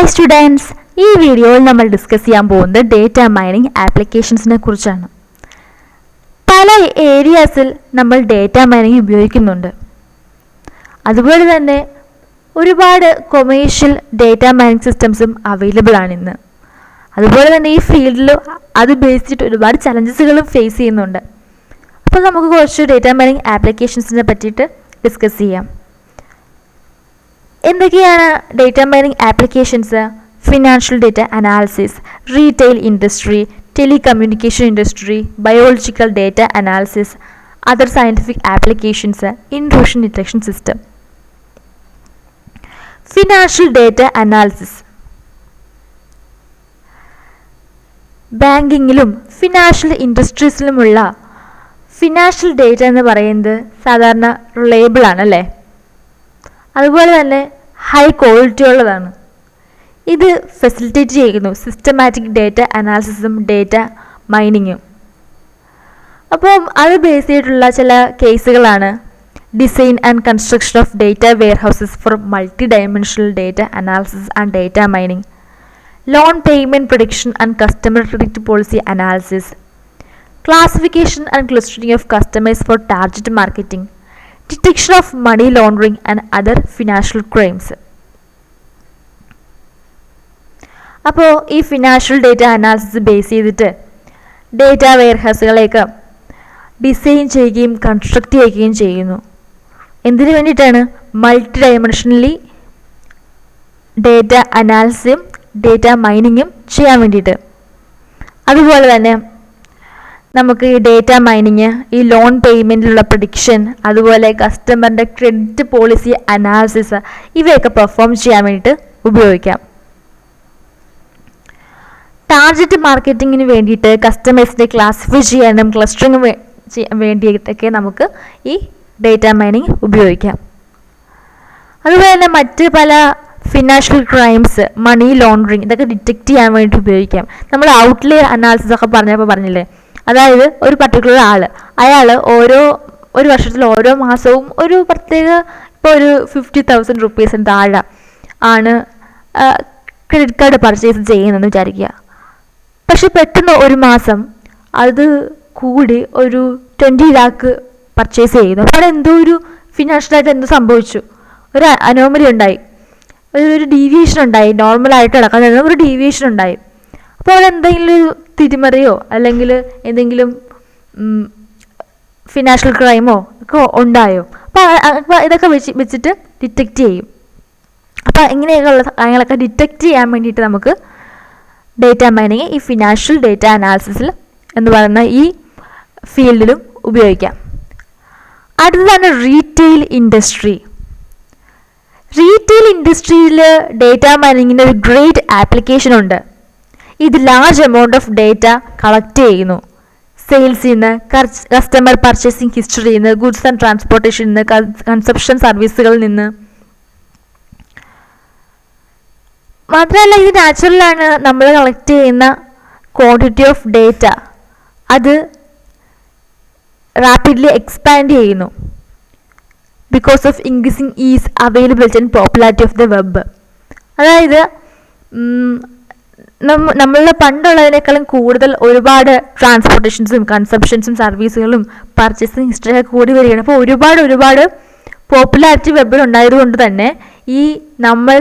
Hi students, ഈ വീഡിയോയിൽ നമ്മൾ ഡിസ്കസ് ചെയ്യാൻ പോകുന്നത് ഡേറ്റ മൈനിങ് ആപ്ലിക്കേഷൻസിനെ കുറിച്ചാണ്. പല ഏരിയാസിൽ നമ്മൾ ഡേറ്റ മൈനിങ് ഉപയോഗിക്കുന്നുണ്ട്. അതുപോലെ തന്നെ ഒരുപാട് കൊമേഴ്ഷ്യൽ ഡേറ്റ മൈനിങ് സിസ്റ്റംസും അവൈലബിൾ ആണ് ഇന്ന്. അതുപോലെ തന്നെ ഈ ഫീൽഡിൽ അത് ബേസ് ചെയ്തിട്ട് ഒരുപാട് ചലഞ്ചസുകളും ഫേസ് ചെയ്യുന്നുണ്ട്. അപ്പോൾ നമുക്ക് കുറച്ച് ഡേറ്റ മൈനിങ് ആപ്ലിക്കേഷൻസിനെ പറ്റിയിട്ട് ഡിസ്കസ് ചെയ്യാം. എന്തൊക്കെയാണ് data mining applications? Financial data analysis, retail industry, telecommunication industry, biological data analysis, other scientific applications, intrusion detection system. Financial data analysis ബാങ്കിങ്ങിലും ഫിനാൻഷ്യൽ ഇൻഡസ്ട്രീസിലുമുള്ള ഫിനാൻഷ്യൽ ഡേറ്റ എന്ന് പറയുന്നത് സാധാരണ റിലയബിൾ ആണ് അല്ലേ? അതുപോലെ തന്നെ ഹൈ ക്വാളിറ്റി ഉള്ളതാണ്. ഇത് ഫെസിലിറ്റേറ്റ് ചെയ്യുന്നു സിസ്റ്റമാറ്റിക് ഡേറ്റ അനാലിസിസും ഡേറ്റ മൈനിങ്ങും. അപ്പം അത് ബേസ് ചെയ്തിട്ടുള്ള ചില കേസുകളാണ് design and construction of data warehouses for multi dimensional data analysis and data mining, loan payment prediction and customer credit policy analysis, classification and clustering of customers for target marketing, detection of money laundering and other financial crimes. അപ്പോൾ ഈ financial data analysis base ചെയ്തിട്ട് data വെയർഹൗസുകളെയൊക്കെ design ചെയ്യുകയും construct ചെയ്യുകയും ചെയ്യുന്നു. എന്തിനു വേണ്ടിയിട്ടാണ്? Multi dimensionally data അനാലിസിസും data മൈനിങ്ങും ചെയ്യാൻ വേണ്ടിയിട്ട്. അതുപോലെ തന്നെ നമുക്ക് ഈ ഡേറ്റ മൈനിങ്, ഈ ലോൺ പേയ്മെൻറ്റിലുള്ള പ്രഡിക്ഷൻ, അതുപോലെ കസ്റ്റമറിൻ്റെ ക്രെഡിറ്റ് പോളിസി അനാലിസിസ് ഇവയൊക്കെ പെർഫോം ചെയ്യാൻ വേണ്ടിയിട്ട് ഉപയോഗിക്കാം. ടാർഗറ്റ് മാർക്കറ്റിങ്ങിന് വേണ്ടിയിട്ട് കസ്റ്റമേഴ്സിനെ ക്ലാസിഫൈ ചെയ്യാനും ക്ലസ്റ്ററിങ് വേണ്ടിയിട്ടൊക്കെ നമുക്ക് ഈ ഡേറ്റ മൈനിങ് ഉപയോഗിക്കാം. അതുപോലെ തന്നെ മറ്റ് പല ഫിനാൻഷ്യൽ ക്രൈംസ്, മണി ലോണ്ടറിങ് ഇതൊക്കെ ഡിറ്റക്റ്റ് ചെയ്യാൻ വേണ്ടി ഉപയോഗിക്കാം. നമ്മൾ ഔട്ട്ലേ അനാലിസിസ് ഒക്കെ പറഞ്ഞില്ലേ, അതായത് ഒരു പർട്ടിക്കുലർ അയാൾ ഒരു വർഷത്തിൽ ഓരോ മാസവും ഒരു പ്രത്യേക ഇപ്പോൾ ഒരു 50,000 റുപ്പീസിന് താഴെ ആണ് ക്രെഡിറ്റ് കാർഡ് പർച്ചേസ് ചെയ്യുന്നതെന്ന് വിചാരിക്കുക. പക്ഷെ പെട്ടെന്ന് ഒരു മാസം അത് കൂടി ഒരു 20 lakh പർച്ചേസ് ചെയ്യുന്നു. അപ്പോൾ എന്തോ ഒരു ഫിനാൻഷ്യലായിട്ട് എന്തോ സംഭവിച്ചു, ഒരു അനോമലി ഉണ്ടായി, ഒരു ഡീവിയേഷൻ ഉണ്ടായി, നോർമലായിട്ട് നടക്കാൻ ഒരു ഡീവിയേഷൻ ഉണ്ടായി. അപ്പോൾ അതെന്തെങ്കിലും ഒരു തിരിമറിയോ അല്ലെങ്കിൽ എന്തെങ്കിലും ഫിനാൻഷ്യൽ ക്രൈമോ ഒക്കെ ഉണ്ടായോ? അപ്പോൾ ഇതൊക്കെ വെച്ചിട്ട് ഡിറ്റക്റ്റ് ചെയ്യും. അപ്പോൾ ഇങ്ങനെയൊക്കെയുള്ള കാര്യങ്ങളൊക്കെ ഡിറ്റക്റ്റ് ചെയ്യാൻ വേണ്ടിയിട്ട് നമുക്ക് ഡേറ്റ മൈനിങ് ഈ ഫിനാൻഷ്യൽ ഡേറ്റ അനാലിസിസിൽ എന്ന് പറയുന്ന ഈ ഫീൽഡിലും ഉപയോഗിക്കാം. അടുത്തതാണ് റീറ്റെയിൽ ഇൻഡസ്ട്രി. റീറ്റെയിൽ ഇൻഡസ്ട്രിയിൽ ഡേറ്റ മൈനിങ്ങിൻ്റെ ഒരു ഗ്രേറ്റ് ആപ്ലിക്കേഷൻ ഉണ്ട്. ഇത് large amount of data collect ചെയ്യുന്നു. സെയിൽസിൽ നിന്ന്, കസ്റ്റമർ പർച്ചേസിങ് ഹിസ്റ്ററിയിൽ നിന്ന്, ഗുഡ്സ് ആൻഡ് ട്രാൻസ്പോർട്ടേഷനിൽ നിന്ന്, കൺസപ്ഷൻ സർവീസുകളിൽ നിന്ന്. മാത്രമല്ല ഇത് നാച്ചുറലാണ്. നമ്മൾ കളക്ട് ചെയ്യുന്ന ക്വാണ്ടിറ്റി ഓഫ് ഡേറ്റ അത് റാപ്പിഡ്ലി എക്സ്പാൻഡ് ചെയ്യുന്നു because of increasing is, availability and popularity of the web. അതായത് നമ്മളുടെ പണ്ടുള്ളതിനേക്കാളും കൂടുതൽ ഒരുപാട് ട്രാൻസ്പോർട്ടേഷൻസും കൺസപ്ഷൻസും സർവീസുകളും പർച്ചേസിങ് ഹിസ്റ്ററിയൊക്കെ കൂടി വരികയാണ്. അപ്പോൾ ഒരുപാട് പോപ്പുലാരിറ്റി വെബിൽ ഉണ്ടായതുകൊണ്ട് തന്നെ ഈ നമ്മൾ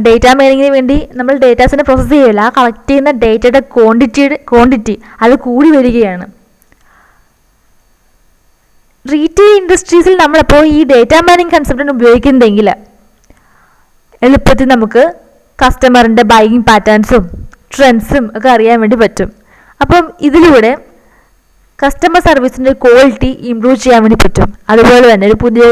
ഡേറ്റ മൈനിങ്ങിന് വേണ്ടി നമ്മൾ ഡേറ്റാസിനെ പ്രോസസ്സ് ചെയ്യില്ല, ആ കളക്ട് ചെയ്യുന്ന ഡേറ്റയുടെ ക്വാണ്ടിറ്റി അത് കൂടി വരികയാണ്. റീറ്റെയിൽ ഇൻഡസ്ട്രീസിൽ നമ്മളപ്പോൾ ഈ ഡേറ്റ മൈനിങ് കൺസെപ്റ്റാണ് ഉപയോഗിക്കുന്നതെങ്കിൽ എളുപ്പത്തിൽ നമുക്ക് കസ്റ്റമറിൻ്റെ ബൈയിങ് പാറ്റേൺസും ട്രെൻഡ്സും ഒക്കെ അറിയാൻ വേണ്ടി പറ്റും. അപ്പം ഇതിലൂടെ കസ്റ്റമർ സർവീസിൻ്റെ ക്വാളിറ്റി ഇംപ്രൂവ് ചെയ്യാൻ വേണ്ടി പറ്റും. അതുപോലെ തന്നെ ഒരു പുതിയ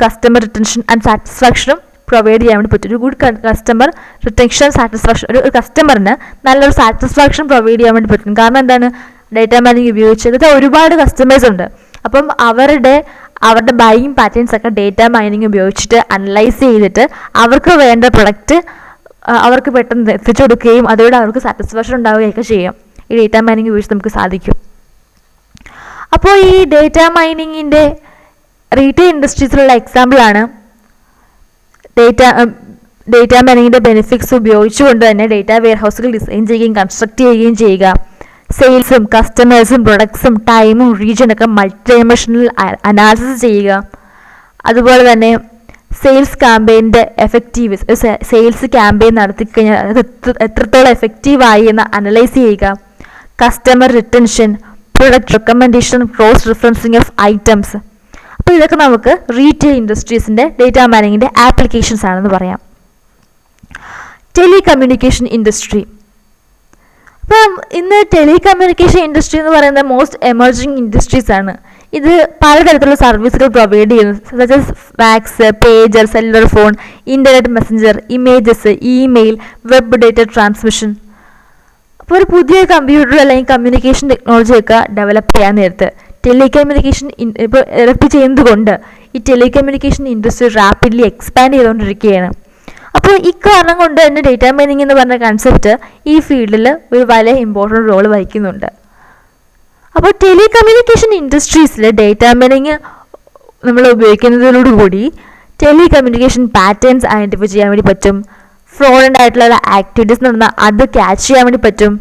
കസ്റ്റമർ റിട്ടൻഷൻ ആൻഡ് സാറ്റിസ്ഫാക്ഷനും പ്രൊവൈഡ് ചെയ്യാൻ വേണ്ടി പറ്റും. ഒരു ഗുഡ് കസ്റ്റമർ റിട്ടൻഷൻ സാറ്റിസ്ഫാക്ഷൻ, ഒരു കസ്റ്റമറിന് നല്ലൊരു സാറ്റിസ്ഫാക്ഷൻ പ്രൊവൈഡ് ചെയ്യാൻ വേണ്ടി പറ്റും. കാരണം എന്താണ്? ഡേറ്റ മൈനിങ് ഉപയോഗിച്ചത് ഒരുപാട് കസ്റ്റമേഴ്സ് ഉണ്ട്. അപ്പം അവരുടെ ബൈയിങ് പാറ്റേൺസ് ഒക്കെ ഡേറ്റ മൈനിങ് ഉപയോഗിച്ചിട്ട് അനലൈസ് ചെയ്തിട്ട് അവർക്ക് വേണ്ട പ്രൊഡക്റ്റ് അവർക്ക് പെട്ടെന്ന് എത്തിച്ചു കൊടുക്കുകയും അതോടെ അവർക്ക് സാറ്റിസ്ഫാക്ഷൻ ഉണ്ടാവുകയൊക്കെ ചെയ്യും. ഈ ഡേറ്റ മൈനിങ് ഉപയോഗിച്ച് നമുക്ക് സാധിക്കും. അപ്പോൾ ഈ ഡേറ്റ മൈനിങ്ങിൻ്റെ റീറ്റെയിൽ ഇൻഡസ്ട്രീസിലുള്ള എക്സാമ്പിളാണ് ഡേറ്റാ മൈനിങ്ങിൻ്റെ ബെനിഫിറ്റ്സ് ഉപയോഗിച്ചുകൊണ്ട് തന്നെ ഡേറ്റാ വെയർ ഹൗസുകൾ ഡിസൈൻ ചെയ്യുകയും കൺസ്ട്രക്ട് ചെയ്യുകയും ചെയ്യുക. സെയിൽസും കസ്റ്റമേഴ്സും പ്രൊഡക്ട്സും ടൈമും റീജിയനൊക്കെ മൾട്ടി ഡൈമെൻഷണൽ അനാലിസിസ് ചെയ്യുക. അതുപോലെ തന്നെ സെയിൽസ് ക്യാമ്പയിൻ്റെ എഫക്റ്റീവ് സെയിൽസ് ക്യാമ്പയിൻ നടത്തിക്കഴിഞ്ഞാൽ അത് എത്രത്തോളം എഫക്റ്റീവായി എന്ന് അനലൈസ് ചെയ്യുക. Customer retention, product recommendation, cross referencing of items. അപ്പോൾ ഇതൊക്കെ നമുക്ക് റീറ്റെയിൽ ഇൻഡസ്ട്രീസിൻ്റെ ഡേറ്റാ മൈനിങ്ങിൻ്റെ ആപ്ലിക്കേഷൻസ് ആണെന്ന് പറയാം. Telecommunication industry. അപ്പം ഇന്ന് ടെലികമ്മ്യൂണിക്കേഷൻ ഇൻഡസ്ട്രി എന്ന് പറയുന്നത് മോസ്റ്റ് എമർജിങ് ഇൻഡസ്ട്രീസ് ആണ്. ഇത് പലതരത്തിലുള്ള സർവീസുകൾ പ്രൊവൈഡ് ചെയ്യുന്നു. Such as fax, pager, cellular phone, internet messenger, images, email, web data transmission. അപ്പോൾ ഒരു പുതിയ കമ്പ്യൂട്ടർ അല്ലെങ്കിൽ കമ്മ്യൂണിക്കേഷൻ ടെക്നോളജിയൊക്കെ ഡെവലപ്പ് ചെയ്യാൻ നേരത്ത് ടെലികമ്മ്യൂണിക്കേഷൻ ഇപ്പോൾ ഡെവലപ്പ് ചെയ്യുന്നത് കൊണ്ട് ഈ ടെലികമ്മ്യൂണിക്കേഷൻ ഇൻഡസ്ട്രി റാപ്പിഡ്ലി എക്സ്പാൻഡ് ചെയ്തുകൊണ്ടിരിക്കുകയാണ്. അപ്പോൾ ഇക്കാരണം കൊണ്ട് തന്നെ ഡേറ്റാ മൈനിങ് എന്ന് പറഞ്ഞ കൺസെപ്റ്റ് ഈ ഫീൽഡിൽ ഒരു വലിയ ഇമ്പോർട്ടൻറ്റ് റോൾ വഹിക്കുന്നുണ്ട്. അപ്പോൾ ടെലികമ്മ്യൂണിക്കേഷൻ ഇൻഡസ്ട്രീസിൽ ഡേറ്റാ മൈനിങ് നമ്മൾ ഉപയോഗിക്കുന്നതിനോടുകൂടി ടെലികമ്മ്യൂണിക്കേഷൻ പാറ്റേൺസ് ഐഡൻറ്റിഫൈ ചെയ്യാൻ വേണ്ടി പറ്റും. ഫ്രോഡൻ്റ് ആയിട്ടുള്ള ആക്ടിവിറ്റീസ് നടന്നാൽ അത് ക്യാച്ച് ചെയ്യാൻ വേണ്ടി പറ്റും.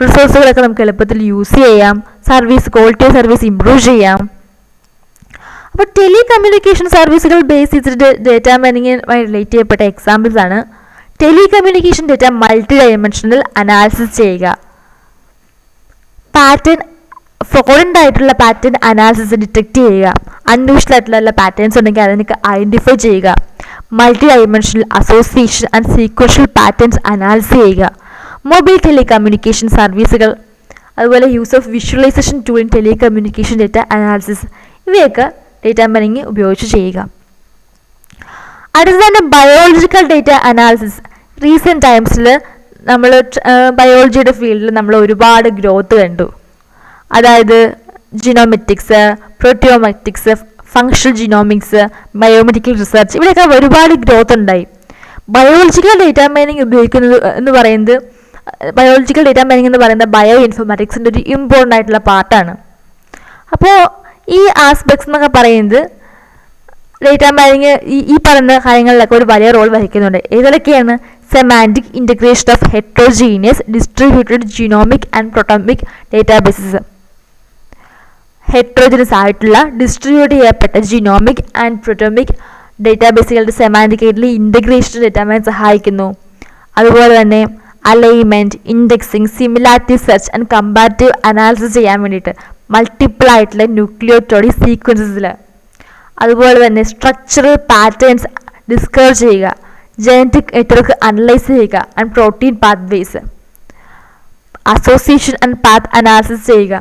റിസോഴ്സുകളൊക്കെ നമുക്ക് എളുപ്പത്തിൽ യൂസ് ചെയ്യാം. ക്വാളിറ്റി ഓഫ് സർവീസ് ഇംപ്രൂവ് ചെയ്യാം. അപ്പോൾ ടെലികമ്മ്യൂണിക്കേഷൻ സർവീസുകൾ ബേസ് ചെയ്തിട്ട് ഡേറ്റാ മൈനിങ്ങുമായി റിലേറ്റ് ചെയ്യപ്പെട്ട എക്സാമ്പിൾസ് ആണ് telecommunication data multi dimensional analysis ചെയ്യുക, ഫ്രോഡൻ്റ് ആയിട്ടുള്ള പാറ്റേൺ അനാലിസിസ് ഡിറ്റക്ട് ചെയ്യുക, അൺയൂഷ്വൽ ആയിട്ടുള്ള പാറ്റേൺസ് ഉണ്ടെങ്കിൽ അതിനൊക്കെ ഐഡൻറ്റിഫൈ ചെയ്യുക, multi dimensional association and sequential patterns analysis ചെയ്യുക, മൊബൈൽ ടെലികമ്മ്യൂണിക്കേഷൻ സർവീസുകൾ, അതുപോലെ use of visualisation tool in telecommunication data analysis, ഇവയൊക്കെ ഡേറ്റാ മൈനിങ് ഉപയോഗിച്ച് ചെയ്യുക. അടുത്തത് തന്നെ ബയോളജിക്കൽ ഡേറ്റ അനാലിസിസ്. റീസെൻറ്റ് ടൈംസിൽ നമ്മൾ ബയോളജിയുടെ ഫീൽഡിൽ നമ്മൾ ഒരുപാട് ഗ്രോത്ത് കണ്ടു. അതായത് ജിനോമെറ്റിക്സ്, പ്രോട്ടിയോമെറ്റിക്സ്, ഫങ്ഷണൽ ജിനോമിക്സ്, ബയോമെഡിക്കൽ റിസർച്ച്, ഇവിടെയൊക്കെ ഒരുപാട് ഗ്രോത്ത് ഉണ്ടായി. ബയോളജിക്കൽ ഡേറ്റാ മൈനിങ് ഉപയോഗിക്കുന്നത് എന്ന് പറയുന്നത് ബയോ ഇൻഫോർമാറ്റിക്സിൻ്റെ ഒരു ഇമ്പോർട്ടൻ്റ് ആയിട്ടുള്ള പാർട്ടാണ്. അപ്പോൾ ഈ ആസ്പെക്ട്സ് എന്നൊക്കെ പറയുന്നത് ഡേറ്റാ മൈനിങ് ഈ പറയുന്ന കാര്യങ്ങളിലൊക്കെ ഒരു വലിയ റോൾ വഹിക്കുന്നുണ്ട്. ഏതൊക്കെയാണ്? Semantic integration of heterogeneous distributed genomic and proteomic databases. Heterogeneous ആയിട്ടുള്ള ഡിസ്ട്രിബ്യൂട്ട് ചെയ്യപ്പെട്ട ജിനോമിക് ആൻഡ് പ്രോട്ടോമിക് ഡേറ്റാബേസുകളുടെ സെമാൻറ്റിക്കലി ഇൻ്റഗ്രേഷൻ ഡേറ്റാ മൈൻ സഹായിക്കുന്നു. അതുപോലെ തന്നെ alignment, indexing, similarity search and comparative analysis ചെയ്യാൻ വേണ്ടിയിട്ട് മൾട്ടിപ്പിൾ ആയിട്ടുള്ള ന്യൂക്ലിയോടൈഡ് സീക്വൻസസിൽ, അതുപോലെ തന്നെ സ്ട്രക്ചറൽ പാറ്റേൺസ് ഡിസ്കവർ ചെയ്യുക, ജനറ്റിക് നെറ്റ്വർക്ക് അനലൈസ് ചെയ്യുക and protein pathways, association and path analysis ചെയ്യുക,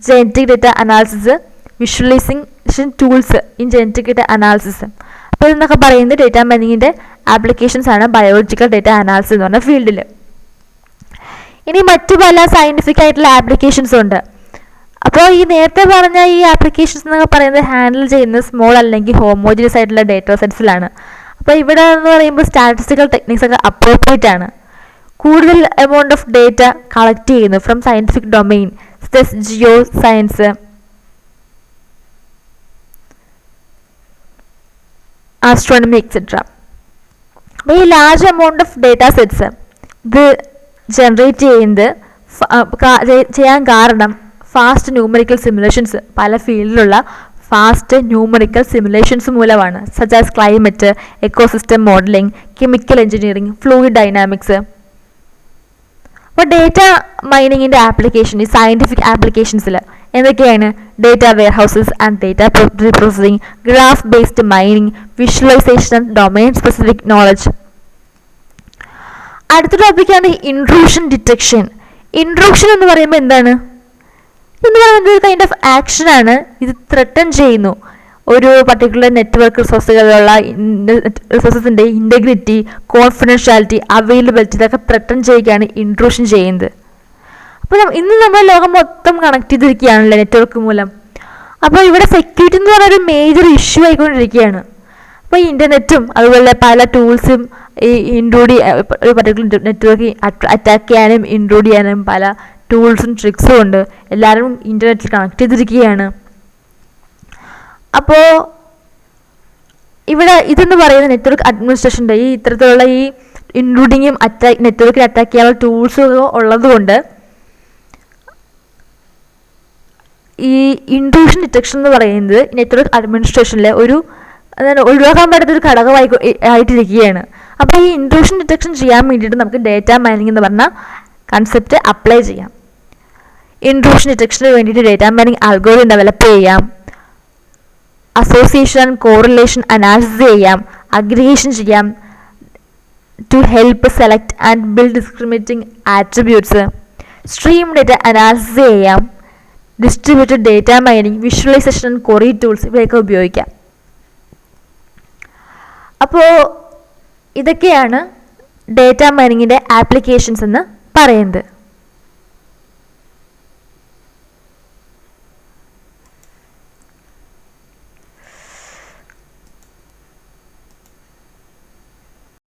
genetic data analysis, visualisation tools in genetic data analysis. അപ്പോൾ ഇതെന്നൊക്കെ പറയുന്നത് ഡേറ്റാ മൈനിങ്ങിൻ്റെ ആപ്ലിക്കേഷൻസ് ആണ് ബയോളജിക്കൽ ഡേറ്റ അനാലിസിസ് എന്ന് പറഞ്ഞ ഫീൽഡിൽ. ഇനി മറ്റു പല സയൻറ്റിഫിക് ആയിട്ടുള്ള ആപ്ലിക്കേഷൻസ് ഉണ്ട്. അപ്പോൾ ഈ നേരത്തെ പറഞ്ഞ ഈ ആപ്ലിക്കേഷൻസ് എന്നൊക്കെ പറയുന്നത് ഹാൻഡിൽ ചെയ്യുന്നത് സ്മോൾ അല്ലെങ്കിൽ ഹോമോജിനസ് ആയിട്ടുള്ള ഡേറ്റാ സെറ്റ്സിലാണ്. അപ്പോൾ ഇവിടെ എന്ന് പറയുമ്പോൾ സ്റ്റാറ്റിസ്റ്റിക്കൽ ടെക്നിക്സ് ഒക്കെ അപ്രോപ്രിയേറ്റ് ആണ്. കൂടുതൽ എമൗണ്ട് ഓഫ് ഡേറ്റ കളക്ട് ചെയ്യുന്നു from scientific domain, geo science, astronomy etcetera. അപ്പോൾ ഈ large amount of data sets ഇത് ജനറേറ്റ് ചെയ്യാൻ കാരണം ഫാസ്റ്റ് ന്യൂമറിക്കൽ സിമുലേഷൻസ്, പല ഫീൽഡിലുള്ള ഫാസ്റ്റ് ന്യൂമറിക്കൽ സിമുലേഷൻസ് മൂലമാണ്. Such as climate, ecosystem modeling, chemical engineering, fluid dynamics. അപ്പോൾ ഡേറ്റ മൈനിങ്ങിൻ്റെ ആപ്ലിക്കേഷൻ ഈ സയൻറ്റിഫിക് ആപ്ലിക്കേഷൻസിൽ എന്തൊക്കെയാണ്? Data warehouses and data processing, graph based mining, visualization, domain specific knowledge. അടുത്ത ടോപ്പിക്കാണ് ഇൻട്രൂഷൻ ഡിറ്റക്ഷൻ. ഇൻട്രൂഷൻ എന്ന് പറയുമ്പോൾ എന്താണ്? എന്ന് പറയുന്നത് ഒരു കൈൻഡ് ഓഫ് ആക്ഷനാണ്. ഇത് ത്രെട്ടൺ ചെയ്യുന്നു ഒരു പർട്ടിക്കുലർ നെറ്റ്വർക്ക് റിസോഴ്സസിൻ്റെ ഇൻറ്റഗ്രിറ്റി, കോൺഫിഡൻഷ്യാലിറ്റി, അവൈലബിലിറ്റി ഇതൊക്കെ ത്രെട്ടൺ ചെയ്യുകയാണ് ഇൻട്രൂഷൻ ചെയ്യുന്നത്. അപ്പോൾ ഇന്ന് നമ്മുടെ ലോകം മൊത്തം കണക്ട് ചെയ്തിരിക്കുകയാണല്ലോ നെറ്റ്വർക്ക് മൂലം. അപ്പോൾ ഇവിടെ സെക്യൂരിറ്റി എന്ന് പറയുന്ന ഒരു മേജർ ഇഷ്യൂ ആയിക്കൊണ്ടിരിക്കുകയാണ്. അപ്പോൾ ഇൻ്റർനെറ്റും അതുപോലെ പല ടൂൾസും ഈ ഇൻട്രൂഡ് ഒരു പർട്ടിക്കുലർ നെറ്റ്വർക്ക് അറ്റാക്ക് ചെയ്യാനും ഇൻട്രൂഡ് ചെയ്യാനും പല ടൂൾസും ട്രിക്സും ഉണ്ട്. എല്ലാവരും ഇൻ്റർനെറ്റിൽ കണക്ട് ചെയ്തിരിക്കുകയാണ്. അപ്പോൾ ഇവിടെ ഇതെന്ന് പറയുന്ന നെറ്റ്വർക്ക് അഡ്മിനിസ്ട്രേഷൻ്റെ ഈ ഇത്തരത്തിലുള്ള ഈ ഇൻക്ലൂഡിങ്ങും നെറ്റ്വർക്കിൽ അറ്റാക്ക് ചെയ്യാനുള്ള ടൂൾസ് ഉള്ളതുകൊണ്ട് ഈ ഇൻട്രൂഷൻ ഡിറ്റക്ഷൻ എന്ന് പറയുന്നത് നെറ്റ്വർക്ക് അഡ്മിനിസ്ട്രേഷനിലെ ഒരു ഒഴിവാക്കാൻ പറ്റാത്തൊരു ഘടകമായി ആയിട്ടിരിക്കുകയാണ്. അപ്പോൾ ഈ ഇൻട്രൂഷൻ ഡിറ്റക്ഷൻ ചെയ്യാൻ വേണ്ടിയിട്ട് നമുക്ക് ഡേറ്റ മൈനിങ് എന്ന് പറഞ്ഞ കൺസെപ്റ്റ് അപ്ലൈ ചെയ്യാം. ഇൻട്രൂഷൻ ഡിറ്റക്ഷന് വേണ്ടിയിട്ട് ഡേറ്റ മൈനിങ് അൽഗോരിതം ഡെവലപ്പ് ചെയ്യാം, അസോസിയേഷൻ കോറിലേഷൻ അനാലിസിസ് ചെയ്യാം, അഗ്രിഗേഷൻ ചെയ്യാം to help select and build discriminating attributes, stream data analysis ചെയ്യാം, distributed data mining, visualisation and query tools ഇവയൊക്കെ ഉപയോഗിക്കാം. അപ്പോൾ ഇതൊക്കെയാണ് ഡേറ്റ മൈനിങ്ങിൻ്റെ ആപ്ലിക്കേഷൻസ് എന്ന് പറയുന്നത്.